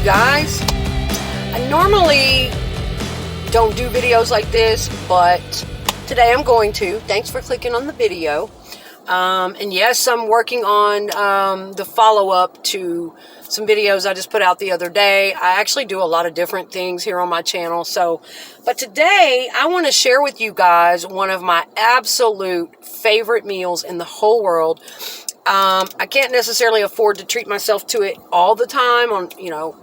guys. I normally don't do videos like this, but today I'm going to. Thanks for clicking on the video. And yes, I'm working on the follow-up to some videos I just put out the other day. I actually do a lot of different things here on my channel. But today I want to share with you guys one of my absolute favorite meals in the whole world. I can't necessarily afford to treat myself to it all the time,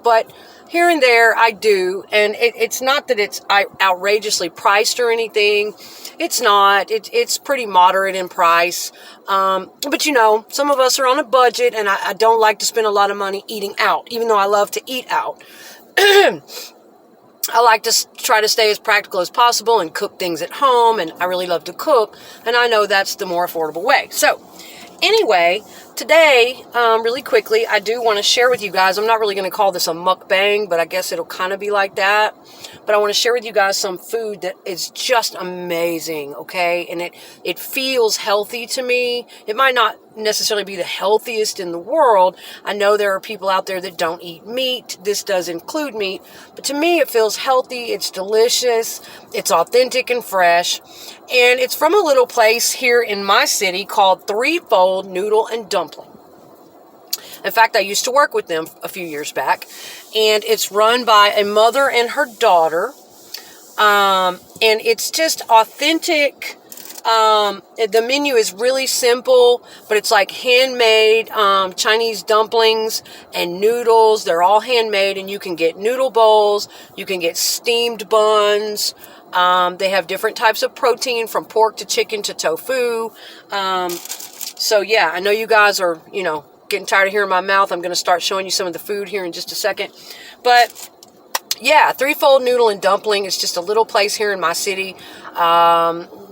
but here and there I do. And it's not that it's outrageously priced or anything. It's not. It's pretty moderate in price. But some of us are on a budget, and I don't like to spend a lot of money eating out, even though I love to eat out. I like to try to stay as practical as possible and cook things at home, and I really love to cook, and I know that's the more affordable way. So, anyway, today, really quickly, I do want to share with you guys, I'm not really going to call this a mukbang, but I guess it'll kind of be like that. But I want to share with you guys some food that is just amazing, okay? And it feels healthy to me. It might not necessarily be the healthiest in the world. I know there are people out there that don't eat meat. This does include meat. But to me, it feels healthy. It's delicious. It's authentic and fresh. And it's from a little place here in my city called Threefold Noodle and Dumpling. In fact, I used to work with them a few years back, and it's run by a mother and her daughter, and it's just authentic. The menu is really simple, but it's like handmade Chinese dumplings and noodles. They're all handmade, and you can get noodle bowls, you can get steamed buns. They have different types of protein, from pork to chicken to tofu. So yeah, I know you guys are, getting tired of hearing my mouth. I'm going to start showing you some of the food here in just a second. But yeah, Threefold Noodle and Dumpling is just a little place here in my city.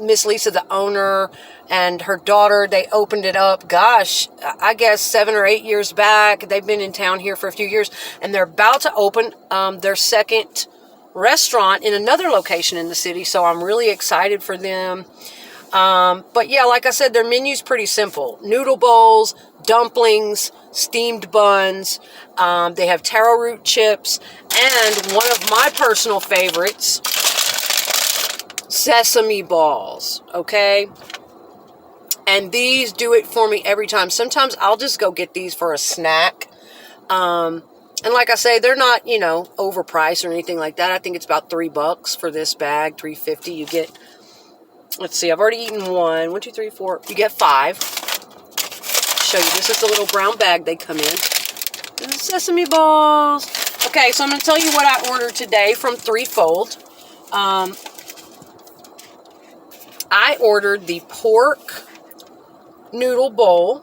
Miss Lisa, the owner, and her daughter, they opened it up, gosh, I guess 7 or 8 years back. They've been in town here for a few years, and they're about to open their second restaurant in another location in the city. So I'm really excited for them. But yeah, like I said, their menu's pretty simple. Noodle bowls, dumplings, steamed buns. They have taro root chips, and one of my personal favorites, sesame balls, okay? And these do it for me every time. Sometimes I'll just go get these for a snack. And like I say, they're not, overpriced or anything like that. I think it's about $3 for this bag, $3.50. You get, let's see, I've already eaten 1, 2, 3, 4. You get 5. Show you, this is the little brown bag they come in. And the sesame balls. Okay, so I'm going to tell you what I ordered today from Threefold. I ordered the pork noodle bowl,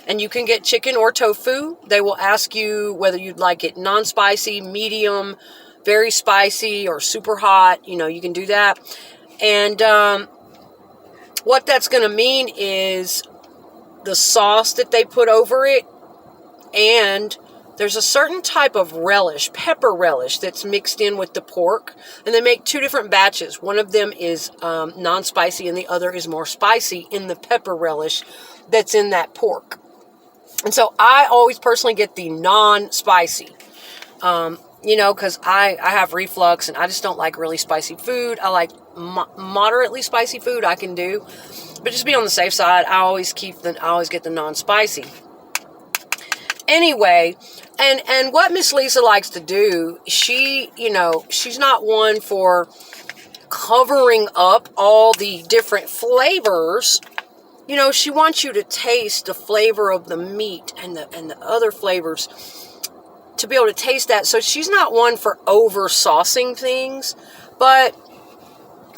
and you can get chicken or tofu. They will ask you whether you'd like it non-spicy, medium, very spicy, or super hot. You can do that. And what that's going to mean is the sauce that they put over it, and there's a certain type of relish, pepper relish, that's mixed in with the pork, and they make 2 different batches. One of them is non-spicy, and the other is more spicy in the pepper relish that's in that pork. And so I always personally get the non-spicy, because I have reflux, and I just don't like really spicy food. I like moderately spicy food I can do. But just be on the safe side, I always get the non-spicy. Anyway, and what Miss Lisa likes to do, she's not one for covering up all the different flavors. She wants you to taste the flavor of the meat and the other flavors, to be able to taste that. So she's not one for over saucing things, but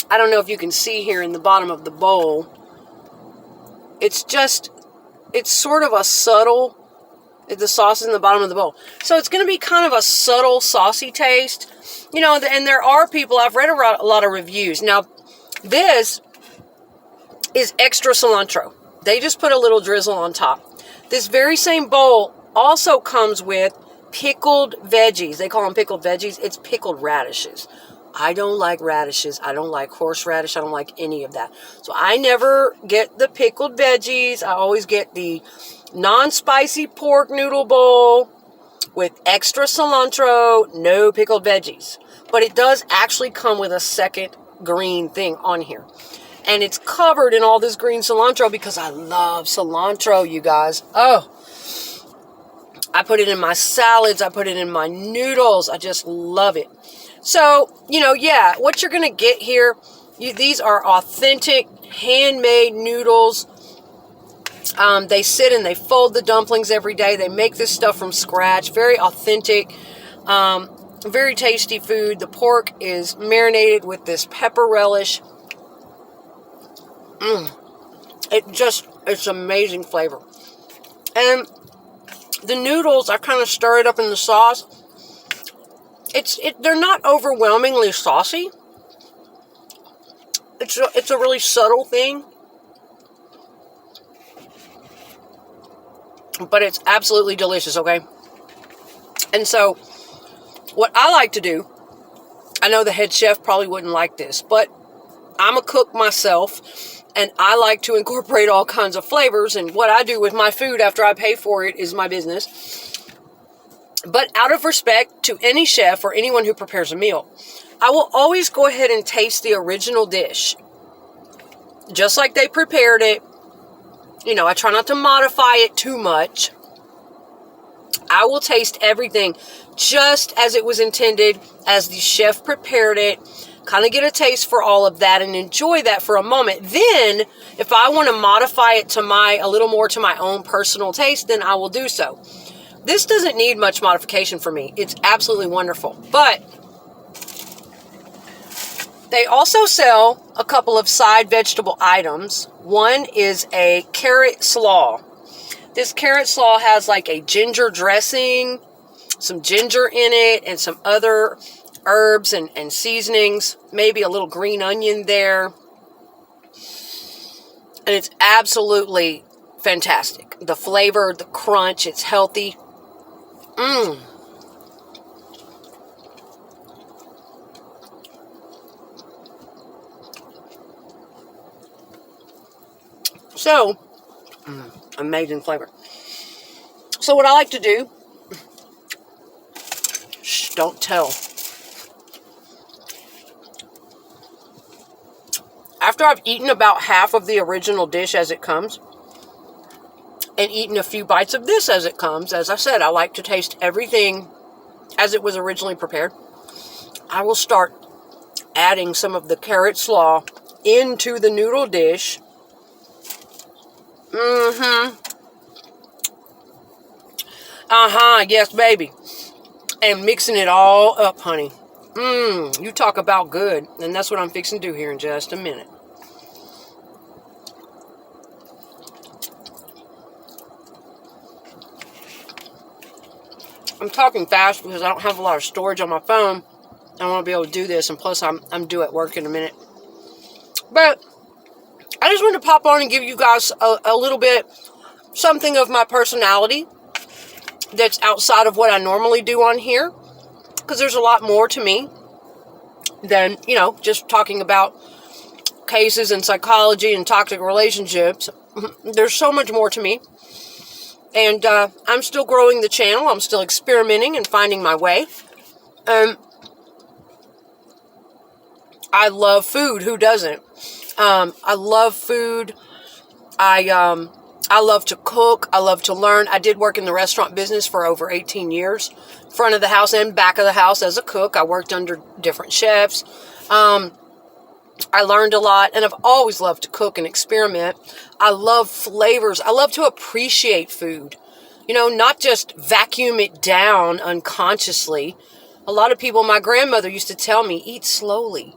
I don't know if you can see here in the bottom of the bowl. It's sort of a subtle, the sauce is in the bottom of the bowl. So it's going to be kind of a subtle, saucy taste. And there are people, I've read a lot of reviews. Now, this is extra cilantro. They just put a little drizzle on top. This very same bowl also comes with pickled veggies. They call them pickled veggies. It's pickled radishes. I don't like radishes. I don't like horseradish. I don't like any of that. So I never get the pickled veggies. I always get the non-spicy pork noodle bowl with extra cilantro, no pickled veggies. But it does actually come with a second green thing on here. And it's covered in all this green cilantro because I love cilantro, you guys. Oh, I put it in my salads. I put it in my noodles. I just love it. So, yeah, what you're going to get here, these are authentic, handmade noodles. They sit and they fold the dumplings every day. They make this stuff from scratch. Very authentic, very tasty food. The pork is marinated with this pepper relish. It's amazing flavor. And the noodles, I kind of stir it up in the sauce. They're not overwhelmingly saucy. It's a really subtle thing. But it's absolutely delicious, okay? And so, what I like to do, I know the head chef probably wouldn't like this, but I'm a cook myself, and I like to incorporate all kinds of flavors, and what I do with my food after I pay for it is my business. But out of respect to any chef or anyone who prepares a meal, I will always go ahead and taste the original dish, just like they prepared it. I try not to modify it too much. I will taste everything just as it was intended, as the chef prepared it, kind of get a taste for all of that and enjoy that for a moment. Then, if I want to modify it to a little more to my own personal taste, then I will do so. This doesn't need much modification for me. It's absolutely wonderful. But they also sell a couple of side vegetable items. One is a carrot slaw. This carrot slaw has like a ginger dressing, some ginger in it, and some other herbs and seasonings. Maybe a little green onion there. And it's absolutely fantastic. The flavor, the crunch, it's healthy. So, amazing flavor. So what I like to do, don't tell. After I've eaten about half of the original dish as it comes, and eaten a few bites of this as it comes, as I said, I like to taste everything as it was originally prepared. I will start adding some of the carrot slaw into the noodle dish. Yes, baby. And mixing it all up, honey. You talk about good. And that's what I'm fixing to do here in just a minute. I'm talking fast because I don't have a lot of storage on my phone. I want to be able to do this, and plus I'm due at work in a minute. But I just wanted to pop on and give you guys a little bit something of my personality that's outside of what I normally do on here, because there's a lot more to me than, just talking about cases and psychology and toxic relationships. There's so much more to me. And I'm still growing the channel. I'm still experimenting and finding my way. I love food. Who doesn't? I love food. I love to cook. I love to learn. I did work in the restaurant business for over 18 years. Front of the house and back of the house as a cook. I worked under different chefs. I learned a lot, and I've always loved to cook and experiment. I love flavors. I love to appreciate food. Not just vacuum it down unconsciously. A lot of people, my grandmother used to tell me, eat slowly,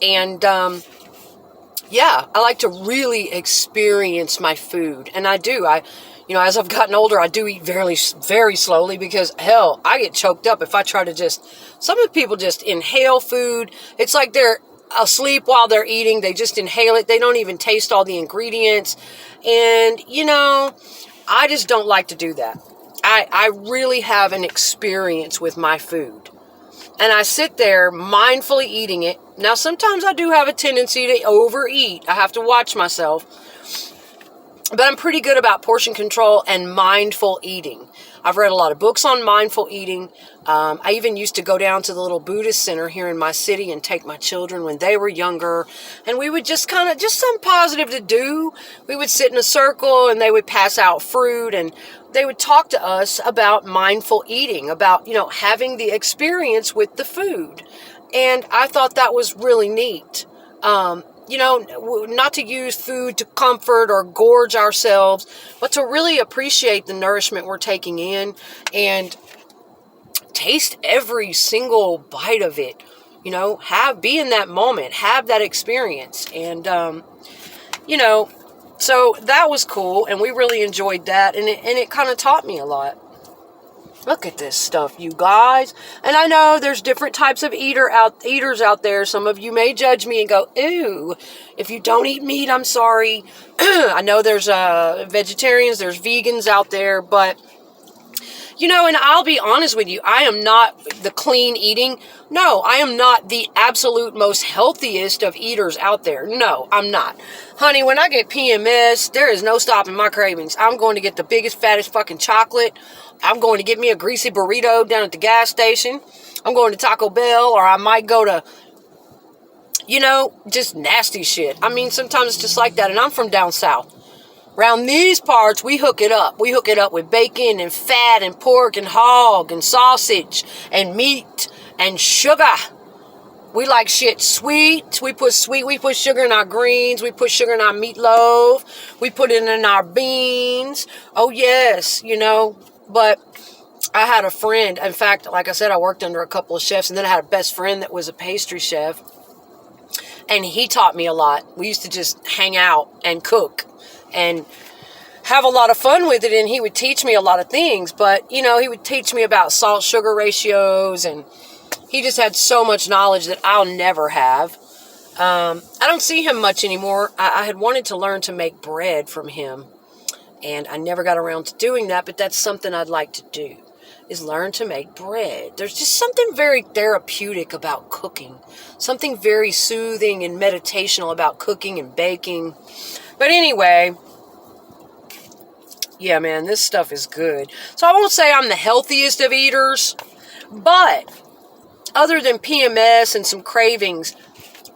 and I like to really experience my food, and I do. As I've gotten older, I do eat very, very slowly because, hell, I get choked up if I try to some of the people just inhale food. It's like they're asleep while they're eating. They just inhale it. They don't even taste all the ingredients. And, I just don't like to do that. I really have an experience with my food. And I sit there mindfully eating it. Now, sometimes I do have a tendency to overeat. I have to watch myself. But I'm pretty good about portion control and mindful eating. I've read a lot of books on mindful eating. I even used to go down to the little Buddhist center here in my city and take my children when they were younger. And we would just just something positive to do. We would sit in a circle and they would pass out fruit and they would talk to us about mindful eating, about, having the experience with the food. And I thought that was really neat. Not to use food to comfort or gorge ourselves, but to really appreciate the nourishment we're taking in and taste every single bite of it. Be in that moment, have that experience. And, so that was cool. And we really enjoyed that. And it kind of taught me a lot. Look at this stuff, you guys. And I know there's different types of eaters out there. Some of you may judge me and go, ew, if you don't eat meat, I'm sorry. I know there's vegetarians, there's vegans out there, but and I'll be honest with you, I am not the clean eating. No, I am not the absolute most healthiest of eaters out there. No, I'm not. Honey, when I get PMS, there is no stopping my cravings. I'm going to get the biggest, fattest fucking chocolate. I'm going to get me a greasy burrito down at the gas station. I'm going to Taco Bell, or I might go to, just nasty shit. I mean, sometimes it's just like that, and I'm from down south. Around these parts, we hook it up. We hook it up with bacon and fat and pork and hog and sausage and meat and sugar. We like shit sweet. We put sugar in our greens. We put sugar in our meatloaf. We put it in our beans. Oh, yes, But I had a friend. In fact, like I said, I worked under a couple of chefs. And then I had a best friend that was a pastry chef. And he taught me a lot. We used to just hang out and cook and have a lot of fun with it, and he would teach me a lot of things, but, he would teach me about salt-sugar ratios, and he just had so much knowledge that I'll never have. I don't see him much anymore. I had wanted to learn to make bread from him, and I never got around to doing that, but that's something I'd like to do, is learn to make bread. There's just something very therapeutic about cooking, something very soothing and meditational about cooking and baking. But anyway, yeah, man, this stuff is good. So I won't say I'm the healthiest of eaters, but other than PMS and some cravings,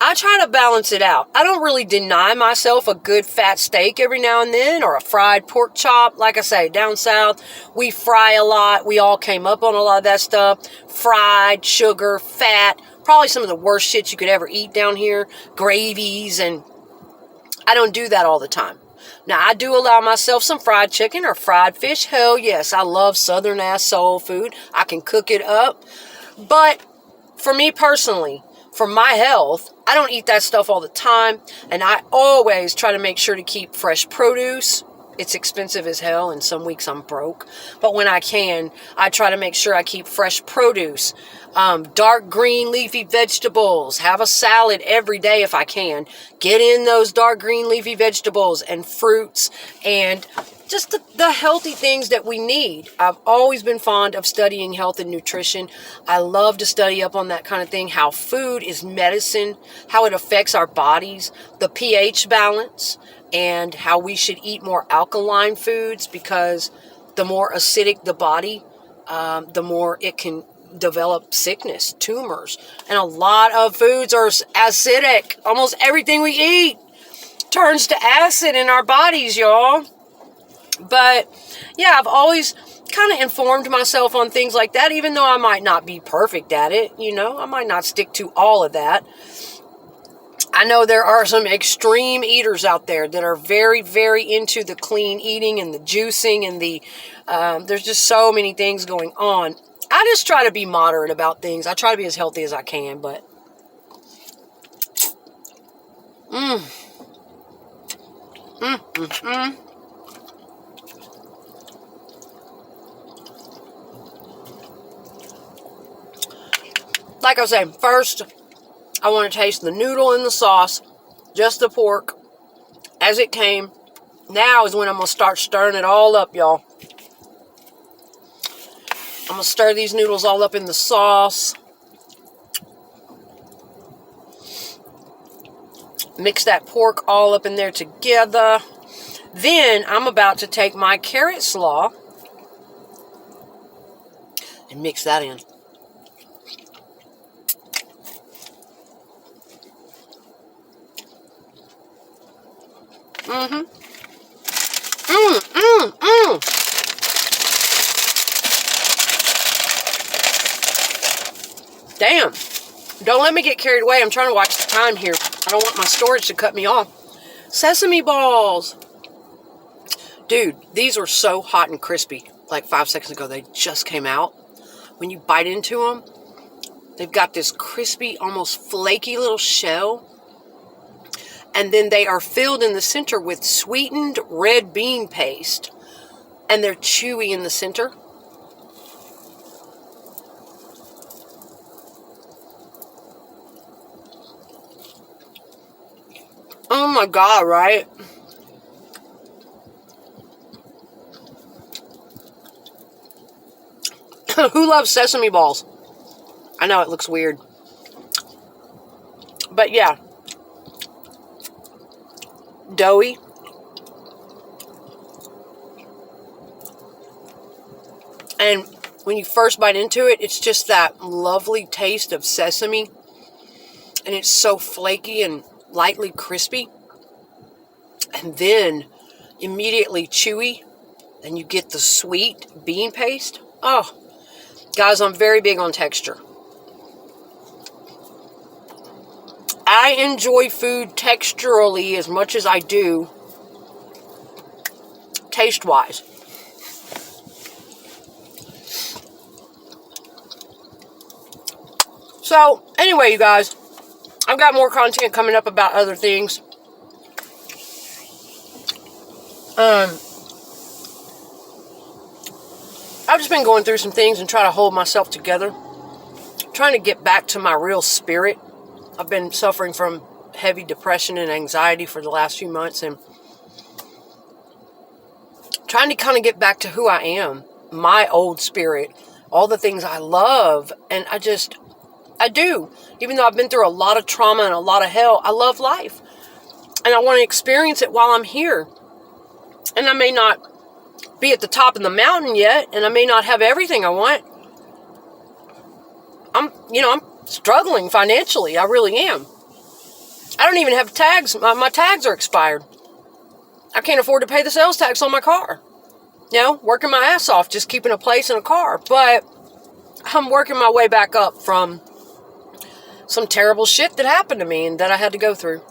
I try to balance it out. I don't really deny myself a good fat steak every now and then, or a fried pork chop. Like I say, down south, we fry a lot. We all came up on a lot of that stuff. Fried, sugar, fat, probably some of the worst shit you could ever eat down here. Gravies, and I don't do that all the time. Now, I do allow myself some fried chicken or fried fish. Hell yes, I love southern-ass soul food. I can cook it up. But for me personally, for my health, I don't eat that stuff all the time. And I always try to make sure to keep fresh produce. It's expensive as hell, and some weeks I'm broke. But when I can, I try to make sure I keep fresh produce. Dark green leafy vegetables. Have a salad every day if I can. Get in those dark green leafy vegetables and fruits and just the healthy things that we need. I've always been fond of studying health and nutrition. I love to study up on that kind of thing, how food is medicine, how it affects our bodies, the pH balance, and how we should eat more alkaline foods, because the more acidic the body, the more it can develop sickness, tumors. And a lot of foods are acidic. Almost everything we eat turns to acid in our bodies, y'all. But yeah, I've always kind of informed myself on things like that, even though I might not be perfect at it. I might not stick to all of that. I know there are some extreme eaters out there that are very, very into the clean eating and the juicing and there's just so many things going on. I just try to be moderate about things. I try to be as healthy as I can, but like I was saying, first, I want to taste the noodle and the sauce, just the pork, as it came. Now is when I'm going to start stirring it all up, y'all. I'm going to stir these noodles all up in the sauce. Mix that pork all up in there together. Then I'm about to take my carrot slaw and mix that in. Mm-hmm. Damn. Don't let me get carried away. I'm trying to watch the time here. I don't want my storage to cut me off. Sesame balls. Dude, these were so hot and crispy. Like 5 seconds ago, they just came out. When you bite into them, they've got this crispy, almost flaky little shell. And then they are filled in the center with sweetened red bean paste. And they're chewy in the center. Oh my God, right? Who loves sesame balls? I know it looks weird. But yeah. Doughy. And when you first bite into it, it's just that lovely taste of sesame. And it's so flaky and lightly crispy. And then immediately chewy. And you get the sweet bean paste. Oh, guys, I'm very big on texture. I enjoy food texturally as much as I do taste-wise. So, anyway, you guys, I've got more content coming up about other things. I've just been going through some things and trying to hold myself together. Trying to get back to my real spirit. I've been suffering from heavy depression and anxiety for the last few months, and trying to kind of get back to who I am, my old spirit, all the things I love, and I do. Even though I've been through a lot of trauma and a lot of hell, I love life. And I want to experience it while I'm here. And I may not be at the top of the mountain yet, and I may not have everything I want. I'm struggling financially. I really am. I don't even have tags. My tags are expired. I can't afford to pay the sales tax on my car. Working my ass off, just keeping a place in a car. But I'm working my way back up from some terrible shit that happened to me and that I had to go through.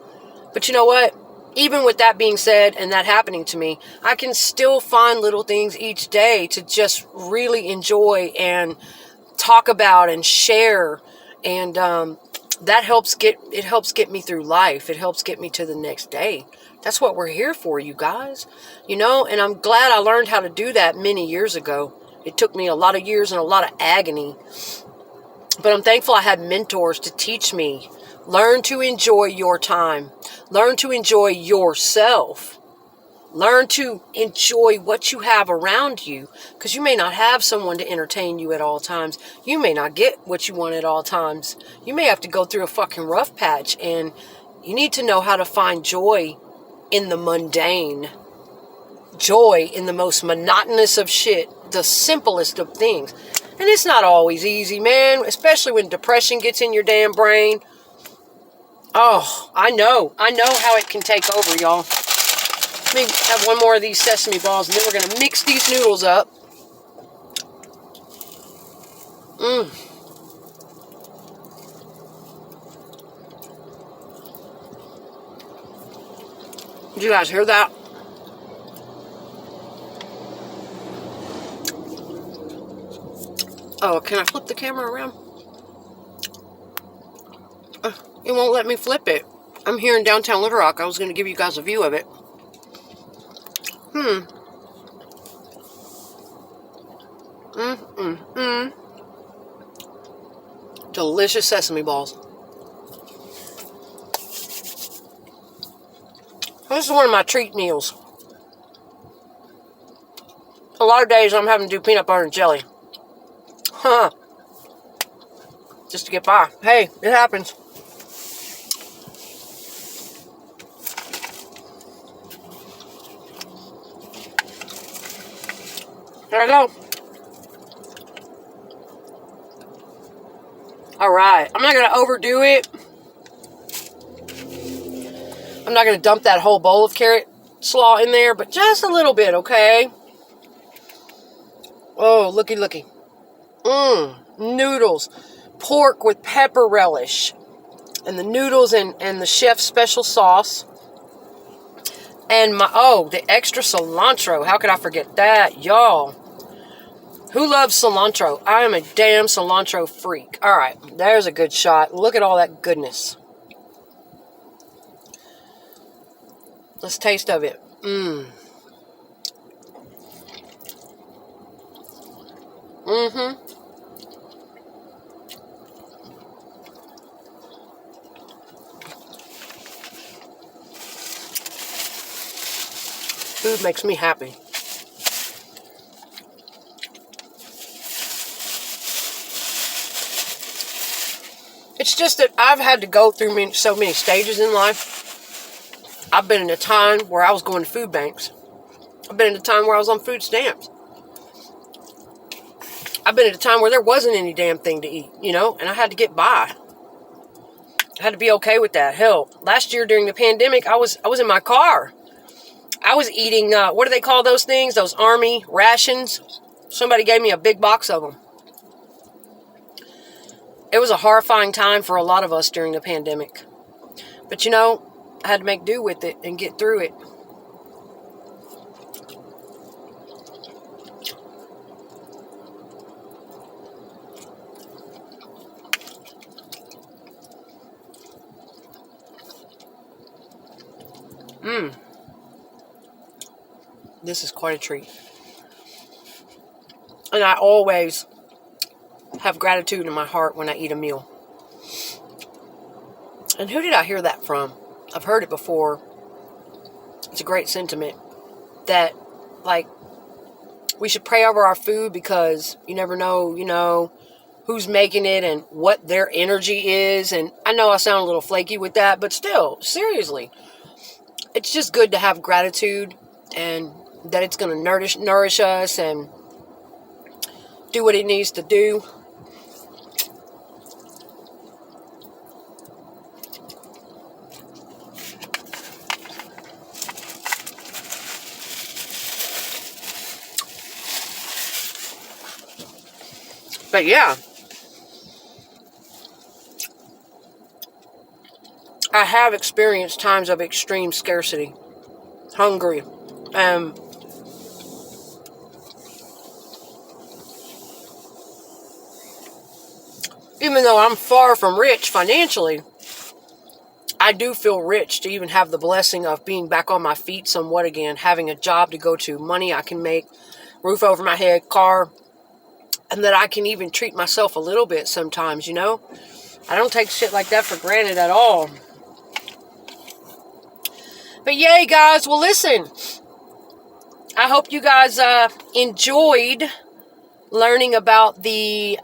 But you know what? Even with that being said and that happening to me, I can still find little things each day to just really enjoy and talk about and share. And that helps get me through life. It helps get me to the next day. That's what we're here for, you guys. And I'm glad I learned how to do that many years ago. It took me a lot of years and a lot of agony. But I'm thankful I had mentors to teach me. Learn to enjoy your time. Learn to enjoy yourself. Learn to enjoy what you have around you. Because you may not have someone to entertain you at all times. You may not get what you want at all times. You may have to go through a fucking rough patch. And you need to know how to find joy in the mundane. Joy in the most monotonous of shit. The simplest of things. And it's not always easy, man. Especially when depression gets in your damn brain. Oh, I know how it can take over, y'all. Let me have one more of these sesame balls, and then we're going to mix these noodles up. Did you guys hear that? Oh, can I flip the camera around? It won't let me flip it. I'm here in downtown Little Rock. I was going to give you guys a view of it. Delicious sesame balls. This is one of my treat meals. A lot of days I'm having to do peanut butter and jelly. Just to get by. Hey, it happens. There I go. All right. I'm not going to overdo it. I'm not going to dump that whole bowl of carrot slaw in there, but just a little bit, okay? Oh, looky, looky. Noodles. Pork with pepper relish. And the noodles and the chef's special sauce. And the extra cilantro. How could I forget that, y'all? Who loves cilantro? I am a damn cilantro freak. All right, there's a good shot. Look at all that goodness. Let's taste of it. Food makes me happy. It's just that I've had to go through so many stages in life. I've been in a time where I was going to food banks. I've been in a time where I was on food stamps. I've been at a time where there wasn't any damn thing to eat, and I had to get by. I had to be okay with that. Hell, last year during the pandemic, I was in my car. I was eating, what do they call those things? Those army rations. Somebody gave me a big box of them. It was a horrifying time for a lot of us during the pandemic. But I had to make do with it and get through it. This is quite a treat. And I always have gratitude in my heart when I eat a meal. And who did I hear that from? I've heard it before. It's a great sentiment that, we should pray over our food because you never know, who's making it and what their energy is. And I know I sound a little flaky with that, but still, seriously, it's just good to have gratitude and that it's going to nourish us and do what it needs to do. But yeah, I have experienced times of extreme scarcity, hungry, even though I'm far from rich financially, I do feel rich to even have the blessing of being back on my feet somewhat again, having a job to go to, money I can make, roof over my head, car, and that I can even treat myself a little bit sometimes, I don't take shit like that for granted at all. But yay, guys. Well, listen, I hope you guys enjoyed learning about the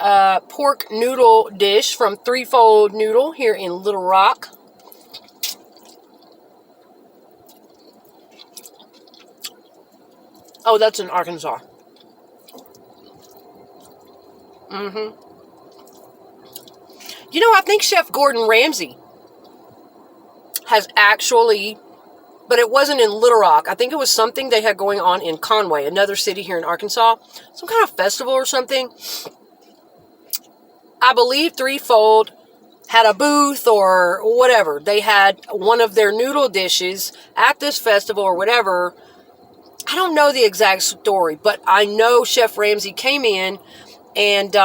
pork noodle dish from Threefold Noodle here in Little Rock. Oh, that's in Arkansas. I think Chef Gordon Ramsay has actually, but it wasn't in Little Rock. I think it was something they had going on in Conway, another city here in Arkansas. Some kind of festival or something. I believe Threefold had a booth or whatever. They had one of their noodle dishes at this festival or whatever. I don't know the exact story, but I know Chef Ramsay came in and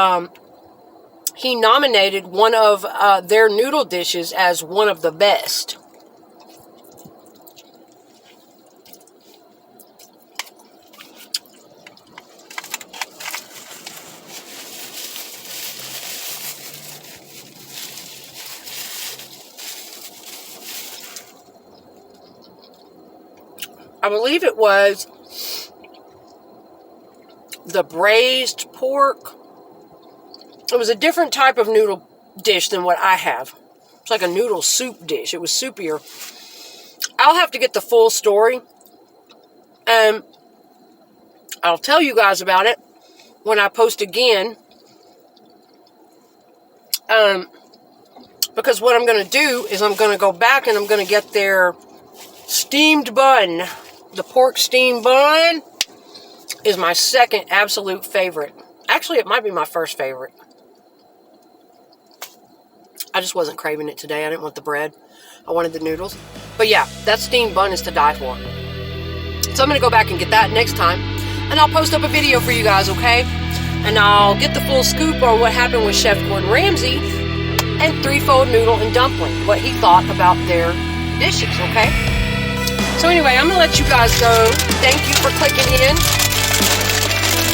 he nominated one of their noodle dishes as one of the best. I believe it was the braised pork. It was a different type of noodle dish than what I have. It's like a noodle soup dish. It was soupier. I'll have to get the full story. I'll tell you guys about it when I post again. Because what I'm going to do is I'm going to go back and I'm going to get their steamed bun. The pork steamed bun is my second absolute favorite. Actually, it might be my first favorite. I just wasn't craving it today. I didn't want the bread. I wanted the noodles. But yeah, that steamed bun is to die for. So I'm going to go back and get that next time. And I'll post up a video for you guys, okay? And I'll get the full scoop on what happened with Chef Gordon Ramsay and Threefold Noodle and Dumpling. What he thought about their dishes, okay? So anyway, I'm going to let you guys go. Thank you for clicking in.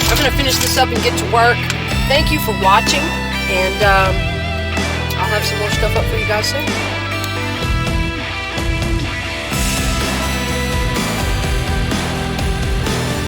I'm going to finish this up and get to work. Thank you for watching. And I'll have some more stuff up for you guys soon.